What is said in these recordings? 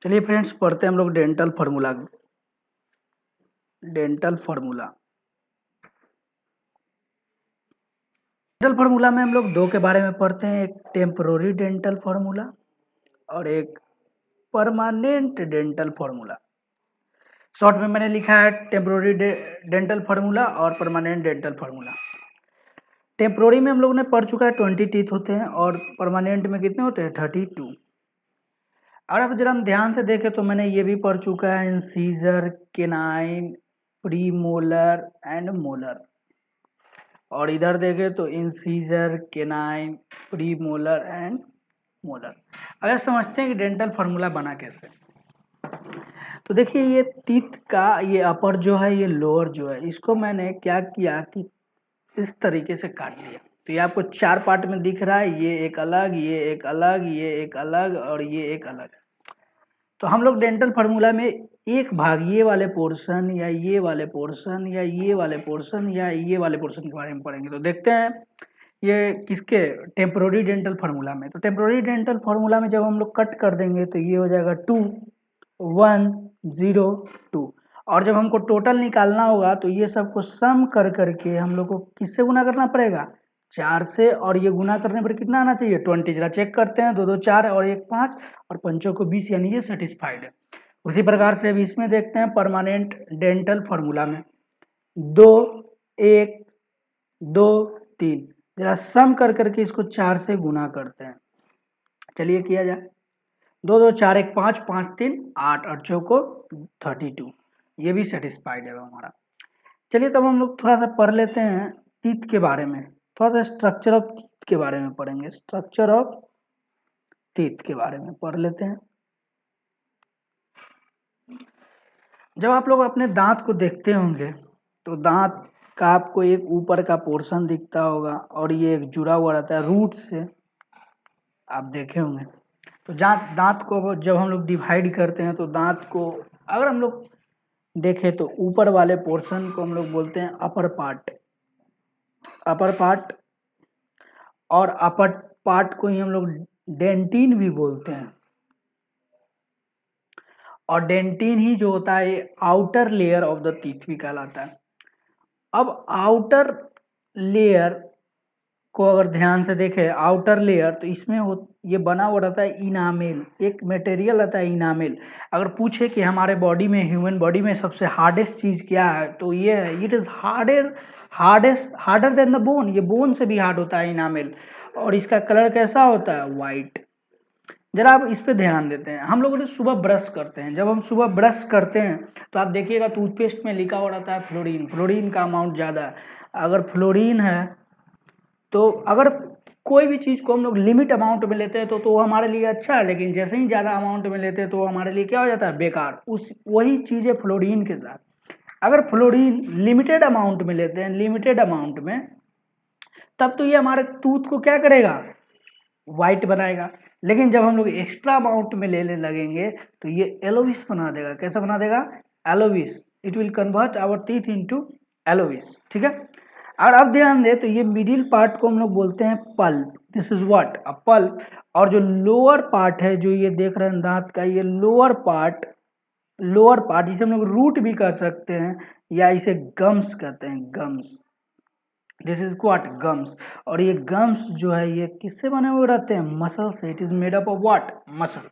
चलिए फ्रेंड्स पढ़ते हैं हम लोग dental formula. Dental formula dental formula में हम लोग दो के बारे में पढ़ते हैं, एक टेम्परोरी डेंटल फार्मूला और एक परमानेंट डेंटल फार्मूला। शॉर्ट में मैंने लिखा है टेम्परोरी डेंटल फार्मूला और परमानेंट डेंटल फार्मूला। टेम्परोरी में हम लोग ने पढ़ चुका है 20 टीथ होते हैं और परमानेंट में कितने होते हैं 32। और अब जरा हम ध्यान से देखें तो मैंने ये भी पढ़ चुका है incisor, canine, premolar and molar. और इधर देखें तो incisor, canine, premolar and molar. अगर समझते हैं कि डेंटल फार्मूला बना कैसे, तो देखिए ये टीथ का ये अपर जो है, ये लोअर जो है, इसको मैंने क्या किया कि इस तरीके से काट लिया। तो ये आपको चार पार्ट में दिख रहा है, ये एक अलग, ये एक अलग, ये एक अलग और ये एक अलग। तो हम लोग डेंटल फार्मूला में एक भाग ये वाले पोर्शन या ये वाले पोर्शन या ये वाले पोर्शन या ये वाले पोर्शन के बारे में पढ़ेंगे। तो देखते हैं ये किसके टेम्परोरी डेंटल फार्मूला में। तो टेम्परोरी डेंटल फार्मूला में जब हम लोग कट कर देंगे तो ये हो जाएगा 2 1 0 2। और जब हमको टोटल निकालना होगा तो ये सबको सम कर करके हम लोग को किससे गुना करना पड़ेगा, 4 से। और ये गुना करने पर कितना आना चाहिए 20। जरा चेक करते हैं, 2 2 4 और 1 5 और पंचों को 20, यानी ये सेटिस्फाइड है। उसी प्रकार से अभी इसमें देखते हैं परमानेंट डेंटल फार्मूला में 2 1 2 3। जरा सम कर करके इसको 4 से गुना करते हैं। चलिए किया जाए, 2 2 4 1 5 5 3 8 8 चौको 32। ये भी सेटिस्फाइड है हमारा। चलिए तब हम लोग थोड़ा सा पढ़ लेते हैं टीथ के बारे में, थोड़ा सा स्ट्रक्चर ऑफ टीथ के बारे में पढ़ेंगे। स्ट्रक्चर ऑफ टीथ के बारे में पढ़ लेते हैं। जब आप लोग अपने दांत को देखते होंगे तो दांत का आपको एक ऊपर का पोर्शन दिखता होगा और ये एक जुड़ा हुआ रहता है रूट से, आप देखे होंगे। तो दांत को जब हम लोग डिवाइड करते हैं तो दांत को अगर हम लोग देखें तो ऊपर वाले पोर्शन को हम लोग बोलते हैं अपर पार्ट। अपर पार्ट और अपर पार्ट को ही हम लोग डेंटिन भी बोलते हैं। और डेंटिन ही जो होता है ये outer layer of the teeth भी कहलाता है। अब आउटर लेयर को अगर ध्यान से देखें, आउटर लेयर, तो इसमें ये बना हुआ रहता है इनामेल, एक मटेरियल रहता है इनामेल। अगर पूछे कि हमारे बॉडी में, ह्यूमन बॉडी में सबसे हार्डेस्ट चीज़ क्या है, तो ये है, it is harder than the bone. ये बोन से भी हार्ड होता है इनामेल। और इसका कलर कैसा होता है, वाइट। जरा आप इस पे ध्यान देते हैं। हम लोग सुबह ब्रश करते हैं, जब हम सुबह ब्रश करते हैं तो आप देखिएगा टूथपेस्ट में लिखा हुआ रहता है फ्लोरीन। फ्लोरीन का अमाउंट ज़्यादा है। अगर फ्लोरीन है तो अगर कोई भी चीज़ को हम लोग लिमिट अमाउंट में लेते हैं तो वो हमारे लिए अच्छा है, लेकिन जैसे ही ज़्यादा अमाउंट में लेते हैं तो हमारे लिए क्या हो जाता है, बेकार। वही चीज़ है फ्लोरीन के साथ। अगर फ्लोरीन लिमिटेड अमाउंट में लेते हैं, लिमिटेड अमाउंट में, तब तो ये हमारे टूथ को क्या करेगा, वाइट बनाएगा। लेकिन जब हम लोग एक्स्ट्रा अमाउंट में लेने लगेंगे तो ये एलोविस बना देगा। कैसा बना देगा, एलोविस। It will convert our teeth into एलोविस। ठीक है। और अब ध्यान दे तो ये मिडिल पार्ट को हम लोग बोलते हैं pulp. This is what, a pulp. और जो लोअर पार्ट है, जो ये देख रहे हैं दांत का, ये लोअर पार्ट जिसे हम लोग रूट भी कह सकते हैं या इसे गम्स कहते हैं, gums. This is what, gums. और ये गम्स जो है ये किससे बने हुए रहते हैं, मसल से। It is made up of what, muscle.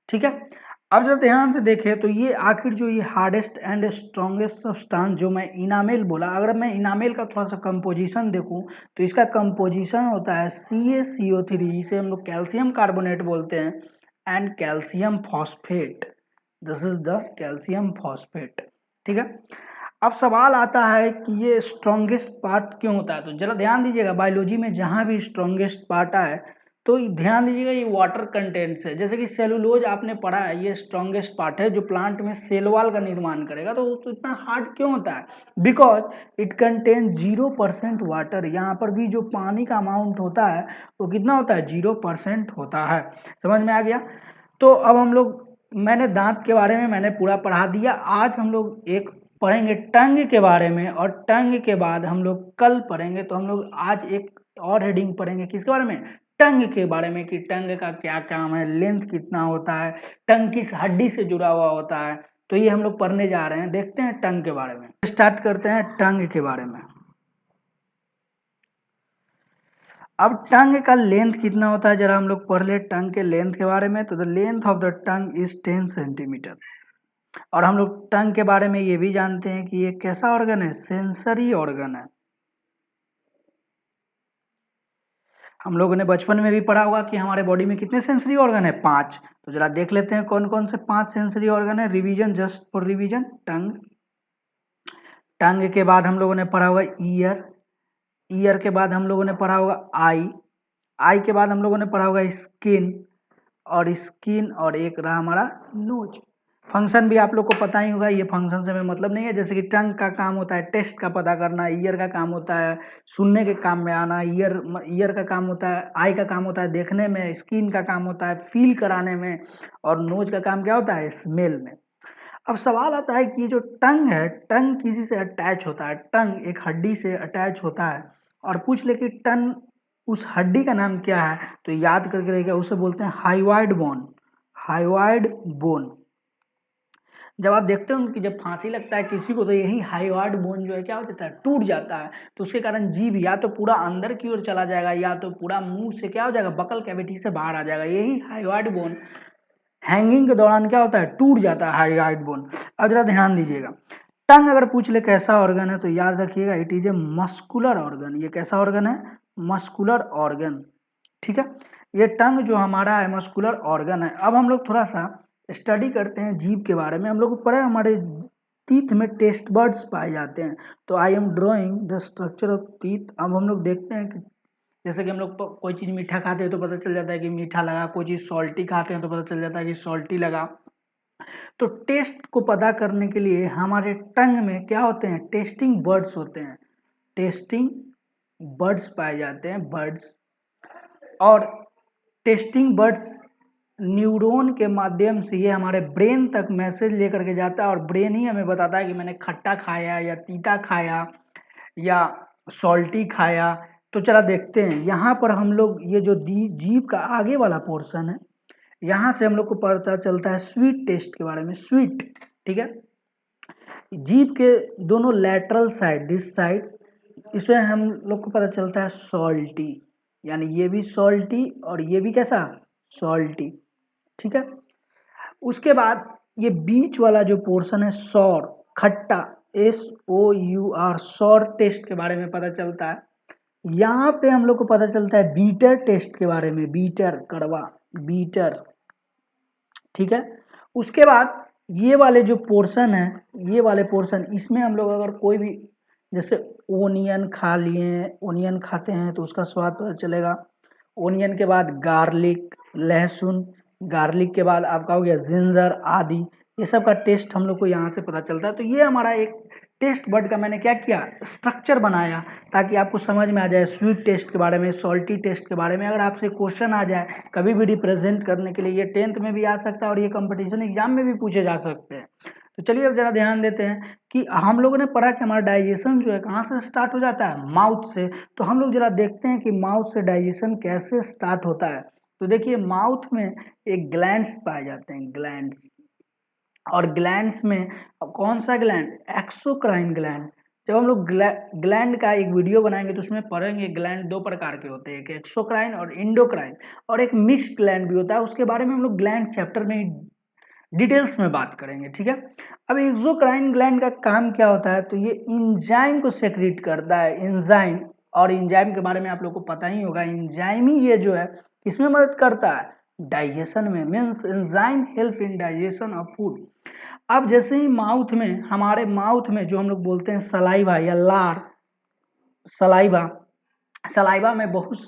ठीक है। अब जब ध्यान से देखें तो ये आखिर जो ये हार्डेस्ट एंड स्ट्रॉन्गेस्ट सब्सटेंस जो मैं इनामेल बोला, अगर मैं इनामेल का थोड़ा सा कंपोजिशन देखूं तो इसका कंपोजिशन होता है CaCO3, इसे हम लोग कैल्शियम कार्बोनेट बोलते हैं, and calcium phosphate. This is the calcium phosphate. ठीक है। अब सवाल आता है कि ये स्ट्रॉन्गेस्ट पार्ट क्यों होता है। तो जरा ध्यान दीजिएगा, बायोलॉजी में जहाँ भी स्ट्रॉन्गेस्ट पार्ट आए तो ध्यान दीजिएगा ये वाटर कंटेंट से। जैसे कि सेलुलोज आपने पढ़ा है, ये स्ट्रॉन्गेस्ट पार्ट है जो प्लांट में सेल वॉल का निर्माण करेगा। तो इतना हार्ड क्यों होता है, बिकॉज इट कंटेन 0% वाटर। यहाँ पर भी जो पानी का अमाउंट होता है वो कितना होता है, 0% होता है। समझ में आ गया। तो अब हम लोग, मैंने दांत के बारे में मैंने पूरा पढ़ा दिया। आज हम लोग एक पढ़ेंगे टंग के बारे में, और टंग के बाद हम लोग कल पढ़ेंगे। तो हम लोग आज एक और हेडिंग पढ़ेंगे किसके बारे में, टंग के बारे में कि टंग का क्या काम है, लेंथ कितना होता है, टंग किस हड्डी से जुड़ा हुआ होता है, तो ये हम लोग पढ़ने जा रहे हैं। देखते हैं टंग के बारे में। स्टार्ट करते हैं टंग के बारे में। अब टंग का लेंथ कितना होता है जरा हम लोग पढ़ ले टंग के लेंथ के बारे में। तो the length of the tongue is 10 centimetre. और हम लोग टंग के बारे में ये भी जानते हैं कि ये कैसा ऑर्गन है, सेंसरी ऑर्गन है। हम लोगों ने बचपन में भी पढ़ा होगा कि हमारे बॉडी में कितने सेंसरी ऑर्गन है, 5। तो जरा देख लेते हैं कौन कौन से 5 सेंसरी ऑर्गन है। Revision, just for revision. Tongue, tongue के बाद हम लोगों ने पढ़ा होगा ईयर, ईयर के बाद हम लोगों ने पढ़ा होगा आई, आई के बाद हम लोगों ने पढ़ा होगा स्किन, और स्किन और एक रहा हमारा नोज। फंक्शन भी आप लोग को पता ही होगा, ये फंक्शन से हमें मतलब नहीं है। जैसे कि टंग का काम होता है टेस्ट का पता करना, ईयर का काम होता है सुनने के काम में आना, ईयर का काम होता है, आई का काम होता है देखने में, स्किन का काम होता है फील कराने में, और नोज का काम क्या होता है, स्मेल में। अब सवाल आता है कि ये जो टंग है, टंग किसी से अटैच होता है, टंग एक हड्डी से अटैच होता है, और पूछ ले कि टंग उस हड्डी का नाम क्या है, तो याद करके रहेगा, उसे बोलते हैं हाइवाइड बोन। Hyoid bone. जब आप देखते हो कि जब फांसी लगता है किसी को, तो यही हाइवाइड बोन जो है क्या हो जाता है, टूट जाता है। तो उसके कारण जीभ या तो पूरा अंदर की ओर चला जाएगा, या तो पूरा मुंह से क्या हो जाएगा, बकल कैविटी से बाहर आ जाएगा। यही हाइवाइड बोन हैंगिंग के दौरान क्या होता है, टूट जाता है हाइवाइड बोन। अब जरा ध्यान दीजिएगा, टंग अगर पूछ ले कैसा ऑर्गन है, तो याद रखिएगा it is a muscular organ. ये कैसा ऑर्गन है, मस्कुलर ऑर्गन। ठीक है, ये टंग जो हमारा है मस्कुलर ऑर्गन है। अब हम लोग थोड़ा सा स्टडी करते हैं जीभ के बारे में। हम लोग को पढ़ा है हमारे टीथ में टेस्ट बर्ड्स पाए जाते हैं। तो I am drawing the structure of teeth. अब हम लोग देखते हैं कि जैसे कि हम लोग कोई चीज़ मीठा खाते हैं तो पता चल जाता है कि मीठा लगा, कोई चीज़ सॉल्टी खाते हैं तो पता चल जाता है कि सॉल्टी लगा। तो टेस्ट को पता करने के लिए हमारे टंग में क्या होते हैं, टेस्टिंग बर्ड्स होते हैं, टेस्टिंग बर्ड्स पाए जाते हैं, बर्ड्स। और टेस्टिंग बर्ड्स न्यूरॉन के माध्यम से ये हमारे ब्रेन तक मैसेज लेकर के जाता है, और ब्रेन ही हमें बताता है कि मैंने खट्टा खाया या तीता खाया या सॉल्टी खाया। तो चला देखते हैं, यहाँ पर हम लोग ये जो जीभ का आगे वाला पोर्शन है, यहाँ से हम लोग को पता चलता है स्वीट टेस्ट के बारे में, स्वीट। ठीक है, जीभ के दोनों लैटरल साइड, दिस साइड, इसमें हम लोग को पता चलता है सॉल्टी, यानी ये भी सॉल्टी और ये भी कैसा, सॉल्टी। ठीक है, उसके बाद ये बीच वाला जो पोर्शन है सॉर, खट्टा, SOUR, सॉर टेस्ट के बारे में पता चलता है। यहाँ पे हम लोग को पता चलता है बीटर टेस्ट के बारे में, बीटर, कड़वा, बीटर। ठीक है, उसके बाद ये वाले जो पोर्शन है, ये वाले पोर्शन, इसमें हम लोग अगर कोई भी जैसे ओनियन खा लिए, ओनियन खाते हैं तो उसका स्वाद पता चलेगा। ओनियन के बाद गार्लिक, लहसुन, गार्लिक के बाद आपका हो गया जिंजर आदि, ये सब का टेस्ट हम लोग को यहाँ से पता चलता है। तो ये हमारा एक टेस्ट बर्ड का मैंने क्या किया, स्ट्रक्चर बनाया, ताकि आपको समझ में आ जाए स्वीट टेस्ट के बारे में, सॉल्टी टेस्ट के बारे में। अगर आपसे क्वेश्चन आ जाए कभी भी रिप्रेजेंट करने के लिए, ये 10th में भी आ सकता है और ये कंपटीशन एग्जाम में भी पूछे जा सकते हैं। तो चलिए अब जरा ध्यान देते हैं कि हम लोगों ने पढ़ा कि हमारा डाइजेशन जो है कहाँ से स्टार्ट हो जाता है, माउथ से। तो हम लोग जरा देखते हैं कि माउथ से डाइजेशन कैसे स्टार्ट होता है। तो देखिए, माउथ में एक ग्लैंड्स पाए जाते हैं, ग्लैंड्स। और ग्लैंड्स में कौन सा ग्लैंड, एक्सोक्राइन ग्लैंड। जब हम लोग ग्लैंड का एक वीडियो बनाएंगे तो उसमें पढ़ेंगे ग्लैंड दो प्रकार के होते हैं, एक एक्सोक्राइन और इंडोक्राइन, और एक मिक्स्ड ग्लैंड भी होता है। उसके बारे में हम लोग ग्लैंड चैप्टर में डिटेल्स में बात करेंगे। ठीक है, अब एक्सोक्राइन ग्लैंड का काम क्या होता है, तो ये इंजाइम को सेक्रेट करता है, इंजाइम। और इंजाइम के बारे में आप लोग को पता ही होगा, इंजाइम ही ये जो है किसमें मदद करता है, डाइजेशन में, means enzyme help in digestion of food. अब जैसे ही माउथ में, हमारे माउथ में जो हम लोग बोलते हैं सलाइवा या लार, सलाइवा, सलाइवा में बहुत,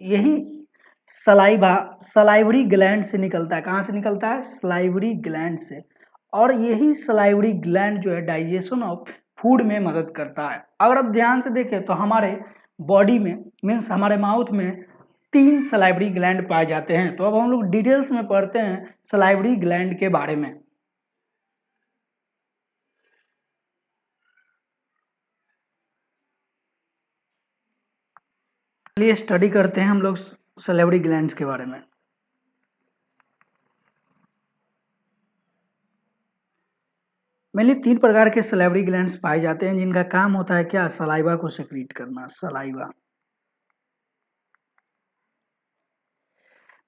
यही सलाइवा सलाइवरी ग्लैंड से निकलता है। कहाँ से निकलता है, सलाइवरी ग्लैंड से। और यही सलाइवरी ग्लैंड जो है डाइजेशन ऑफ फूड में मदद करता है। अगर आप ध्यान से देखें तो हमारे बॉडी में, मीन्स हमारे माउथ में 3 सलाइवरी ग्लैंड पाए जाते हैं। तो अब हम लोग डिटेल्स में पढ़ते हैं सलाइवरी ग्लैंड के बारे में। चलिए स्टडी करते हैं हम लोग सलेवरी ग्लैंड्स के बारे में। मेनली 3 प्रकार के सलेवरी ग्लैंड्स पाए जाते हैं जिनका काम होता है क्या, सलाइवा को सेक्रीट करना, सलाइवा।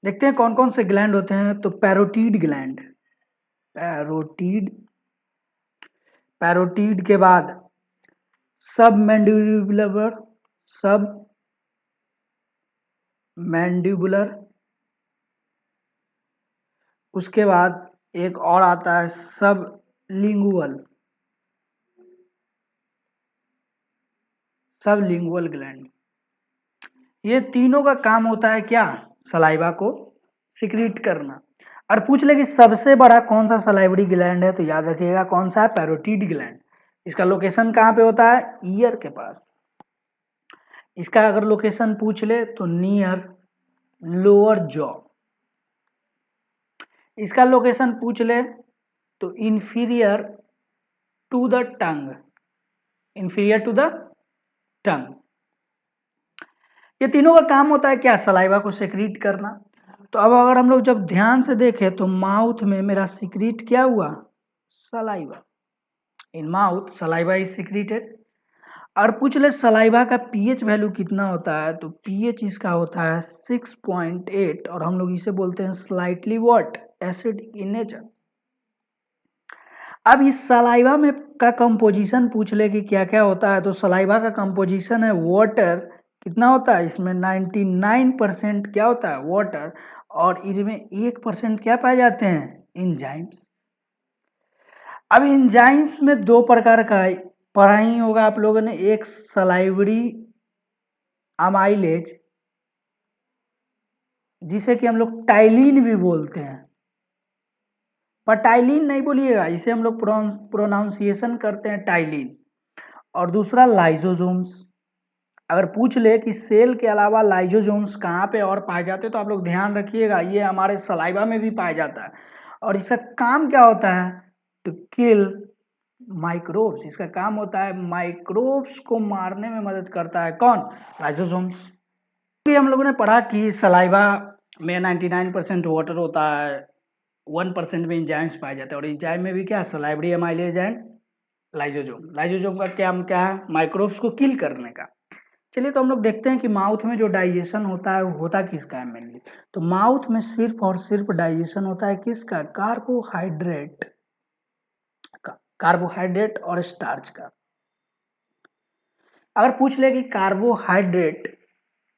देखते हैं कौन कौन से ग्लैंड होते हैं। तो पैरोटीड ग्लैंड, पैरोटीड के बाद सब मैंडिबुलर, उसके बाद एक और आता है सब लिंगुअल ग्लैंड। ये तीनों का काम होता है क्या, सलाइवा को सिक्रीट करना। और पूछ ले कि सबसे बड़ा कौन सा सलाइवरी ग्लैंड है, तो याद रखिएगा कौन सा है, पैरोटीड ग्लैंड। इसका लोकेशन कहाँ पे होता है, ईयर के पास। इसका अगर लोकेशन पूछ ले तो नियर लोअर जॉ। इसका लोकेशन पूछ ले तो inferior to the tongue, inferior to the tongue. ये तीनों का काम होता है क्या, सलाइवा को सेक्रीट करना। तो अब अगर हम लोग जब ध्यान से देखें तो माउथ में मेरा सिक्रीट क्या हुआ, saliva. In mouth saliva is secreted. और पूछ ले सलाइवा का पीएच वैल्यू कितना होता है, तो पीएच इसका होता है 6.8 और हम लोग इसे बोलते हैं slightly what, acidic in nature. अब इस सलाइवा में का कंपोजिशन पूछ ले कि क्या क्या होता है, तो सलाइवा का कंपोजिशन है वाटर। कितना होता है इसमें, 99% क्या होता है, वाटर। और इनमें 1% क्या पाए जाते हैं, एंजाइम्स। अब एंजाइम्स में 2 प्रकार का पढ़ा ही होगा आप लोगों ने, एक सलाइवरी अमाइलेज जिसे कि हम लोग टाइलिन भी बोलते हैं, पर टाइलिन नहीं बोलिएगा, इसे हम लोग प्रोनाउंसिएशन करते हैं टाइलिन। और दूसरा लाइजोजोम्स। अगर पूछ ले कि सेल के अलावा लाइजोजोम्स कहाँ पे और पाए जाते हैं, तो आप लोग ध्यान रखिएगा ये हमारे सलाइवा में भी पाया जाता है। और इसका काम क्या होता है, टू किल माइक्रोब्स। इसका काम होता है माइक्रोब्स को मारने में मदद करता है, कौन, लाइजोसोम्स। हम लोगों ने पढ़ा कि सलाइवा में 99% वाटर होता है, 1% में इंजाइम्स पाए जाते हैं। और इंजाइम में भी क्या, सलाइवरी अमाइलेज एंड लाइजोजोम का क्या है, माइक्रोब्स को किल करने का। चलिए तो हम लोग देखते हैं कि माउथ में जो डाइजेशन होता है वो होता किसका है मेनली। तो माउथ में सिर्फ और सिर्फ डाइजेशन होता है किसका, कार्बोहाइड्रेट और स्टार्च का। अगर पूछ ले कि कार्बोहाइड्रेट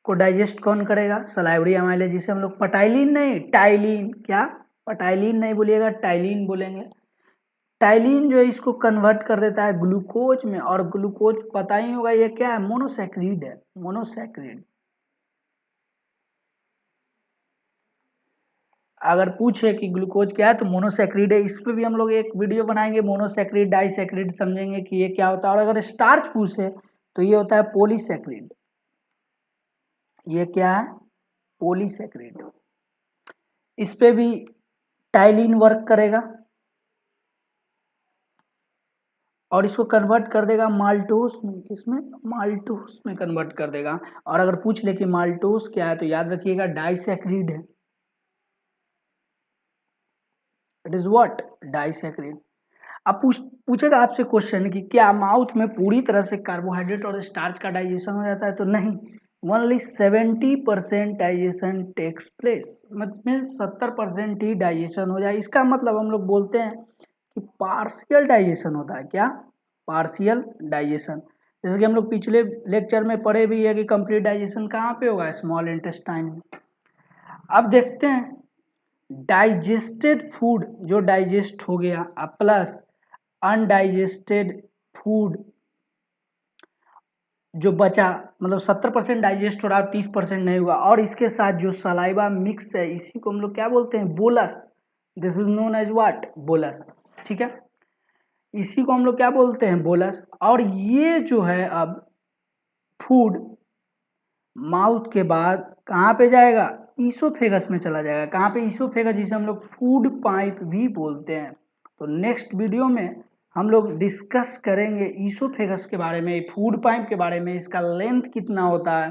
को डाइजेस्ट कौन करेगा, सलाइवरी अमाइलेज, जिसे हम लोग पटाइलिन नहीं टाइलिन, क्या पटाइलिन नहीं बोलिएगा, टाइलिन बोलेंगे। टाइलिन जो है इसको कन्वर्ट कर देता है ग्लूकोज में, और ग्लूकोज पता ही होगा ये क्या है, मोनोसैक्रिड है, मोनोसैक्रिड। अगर पूछे कि ग्लूकोज क्या है तो मोनोसैक्रिड है। इस पे भी हम लोग एक वीडियो बनाएंगे, मोनोसैक्रिड डाइसैक्रिड समझेंगे कि ये क्या होता है। और अगर स्टार्च पूछे तो ये होता है पॉलीसैक्रिड। ये क्या है, पॉलीसैक्रिड। इस पे भी टाइलिन वर्क करेगा और इसको कन्वर्ट कर देगा माल्टोस में, किसमें, माल्टोस में कन्वर्ट कर देगा। और अगर पूछ ले कि माल्टोस क्या है तो याद रखिएगा डाइसैक्रिड है, इट इज व्हाट, डाइसैक्रिड। अब पूछेगा आपसे क्वेश्चन कि क्या माउथ में पूरी तरह से कार्बोहाइड्रेट और स्टार्च का डाइजेशन हो जाता है, तो नहीं, ओनली 70% डाइजेशन टेक्स प्लेस, मतलब 70% ही डाइजेशन हो जाए। इसका मतलब हम लोग बोलते हैं कि पार्शियल डाइजेशन होता है, क्या, पार्शियल डाइजेशन। जैसे कि हम लोग पिछले लेक्चर में पढ़े भी है कि कंप्लीट डाइजेशन कहाँ पे होगा, स्मॉल इंटेस्टाइन में। अब देखते हैं डाइजेस्टेड फूड जो डाइजेस्ट हो गया, प्लस अनडाइजेस्टेड फूड जो बचा, मतलब 70% डाइजेस्ट हो रहा है, 30% नहीं हुआ, और इसके साथ जो सलाइवा मिक्स है इसी को हम लोग क्या बोलते हैं, bolus. This is known as what, bolus. ठीक है, इसी को हम लोग क्या बोलते हैं, बोलस। और ये जो है अब फूड माउथ के बाद कहाँ पे जाएगा, ईसोफेगस में चला जाएगा। कहाँ पे, ईसोफेगस, जिसे हम लोग फूड पाइप भी बोलते हैं। तो नेक्स्ट वीडियो में हम लोग डिस्कस करेंगे ईसोफेगस के बारे में, फूड पाइप के बारे में, इसका लेंथ कितना होता है,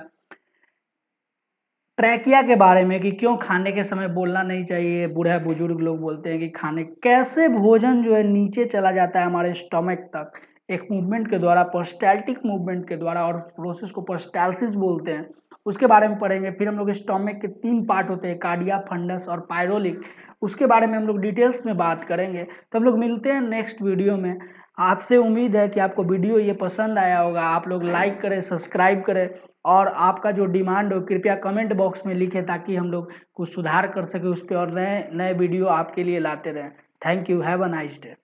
ट्रैकिया के बारे में कि क्यों खाने के समय बोलना नहीं चाहिए। बूढ़े बुजुर्ग लोग बोलते हैं कि खाने कैसे भोजन जो है नीचे चला जाता है हमारे स्टमक तक एक मूवमेंट के द्वारा, पेरिस्टाल्टिक मूवमेंट के द्वारा, और प्रोसेस को पेरिस्टाल्सिस बोलते हैं। उसके बारे में पढ़ेंगे। फिर हम लोग स्टमक के 3 पार्ट होते हैं, कार्डिया, फंडस और पायरोलिक, उसके बारे में हम लोग डिटेल्स में बात करेंगे। तो हम लोग मिलते हैं नेक्स्ट वीडियो में। आपसे उम्मीद है कि आपको वीडियो ये पसंद आया होगा। आप लोग लाइक करें, सब्सक्राइब करें, और आपका जो डिमांड हो कृपया कमेंट बॉक्स में लिखें ताकि हम लोग कुछ सुधार कर सके उस पर और नए नए वीडियो आपके लिए लाते रहें। Thank you, have a nice day.